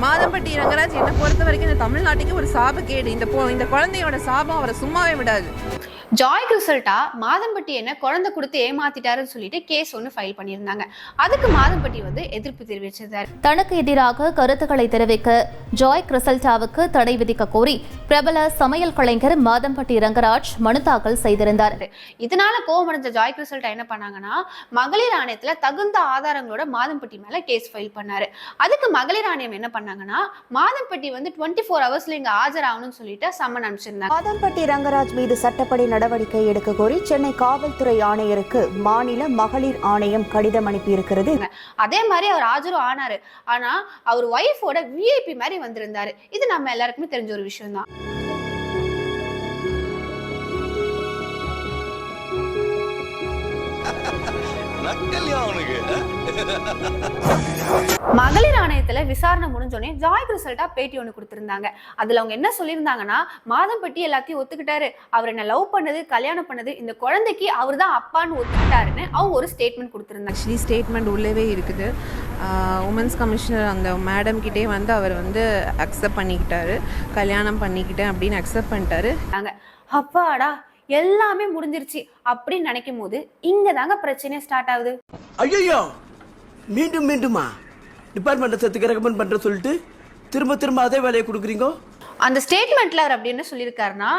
மாதம்பட்டி ரங்கராஜ் என்னை பொறுத்த வரைக்கும் இந்த தமிழ்நாட்டுக்கு ஒரு சாபக்கேடு. இந்த குழந்தையோட சாபம் அவரை சும்மாவே விடாது. ஜாய் கிறிசல்டா மாதம்பட்டி என்ன குழந்தை கொடுத்து ஏமாத்திட்டாருன்னு சொல்லிட்டு கேஸ் ஒன்று ஃபைல் பண்ணியிருந்தாங்க. அதுக்கு மாதம்பட்டி வந்து எதிர்ப்பு தெரிவிச்சிருந்தார். தனக்கு எதிராக கருத்துக்களை தெரிவிக்க ஜாய் கிறிசல்டாவுக்கு தடை விதிக்க கோரி பிரபல சமையல் கலைஞர் மாதம்பட்டி ரங்கராஜ் மனு தாக்கல் செய்திருந்தார். இதனால கோவமடைஞ்ச ஜாய் கிறிசல்டா என்ன பண்ணாங்கன்னா மகளிர் ஆணையத்துல தகுந்த ஆதாரங்களோட மாதம்பட்டி மேல கேஸ் ஃபைல் பண்ணாரு. அதுக்கு மகளிர் ஆணையம் என்ன பண்ணாங்கன்னா மாதம்பட்டி வந்து 24 ஹவர்ஸ்ல இங்க ஆஜராகணும்னு சொல்லிட்டு சம்மன் அனுப்பிச்சிருந்தாங்க. மாதம்பட்டி ரங்கராஜ் மீது சட்டப்படி நடவடிக்கை எடுக்க கோரி சென்னை காவல்துறை ஆணையருக்கு மாநில மகளிர் ஆணையம் கடிதம் அனுப்பியிருக்கிறது. அதே மாதிரி அவர் ஆஜரும் ஆனாரு. ஆனா அவர் ஒய்ஃபோட விஐபி மாதிரி வந்திருந்தாரு. இது நம்ம எல்லாருக்குமே தெரிஞ்ச ஒரு விஷயம் தான். மகளிர் ஆணையத்துல விசாரணை முடிஞ்சோடனே ஜாய் கிறிசல்டா பேட்டி ஒண்ணு கொடுத்திருந்தாங்க. அதுல அவங்க என்ன சொல்லியிருந்தாங்கன்னா மாதம்பட்டி எல்லாத்தையும் ஒத்துக்கிட்டாரு, அவர் என்ன லவ் பண்ணது கல்யாணம் பண்ணது இந்த குழந்தைக்கு அவர் தான் அப்பான்னு ஒத்துக்கிட்டாருன்னு அவங்க ஒரு ஸ்டேட்மெண்ட் கொடுத்திருந்தாங்க. ஆக்சுவலி ஸ்டேட்மெண்ட் உள்ளவே இருக்குது. உமன்ஸ் கமிஷனர் அந்த மேடம் கிட்டே வந்து அவர் வந்து அக்செப்ட் பண்ணிக்கிட்டாரு, கல்யாணம் பண்ணிக்கிட்டேன் அப்படின்னு அக்செப்ட் பண்ணிட்டாரு. அப்பாடா எல்லாமே முடிஞ்சிருச்சு அப்படின்னு நினைக்கும் போது இங்க தாங்க பிரச்சனையே ஸ்டார்ட் ஆகுது. ஐயோ மீண்டும் மீண்டுமா டிபார்ட்மெண்ட் சத்துக்கு ரெக்கமெண்ட் பண்ற சொல்லிட்டு திரும்ப திரும்ப அதே வேலையை கொடுக்குறீங்க. அந்த ஸ்டேட்மெண்ட்ல அவர் அப்படின்னு சொல்லியிருக்காருன்னா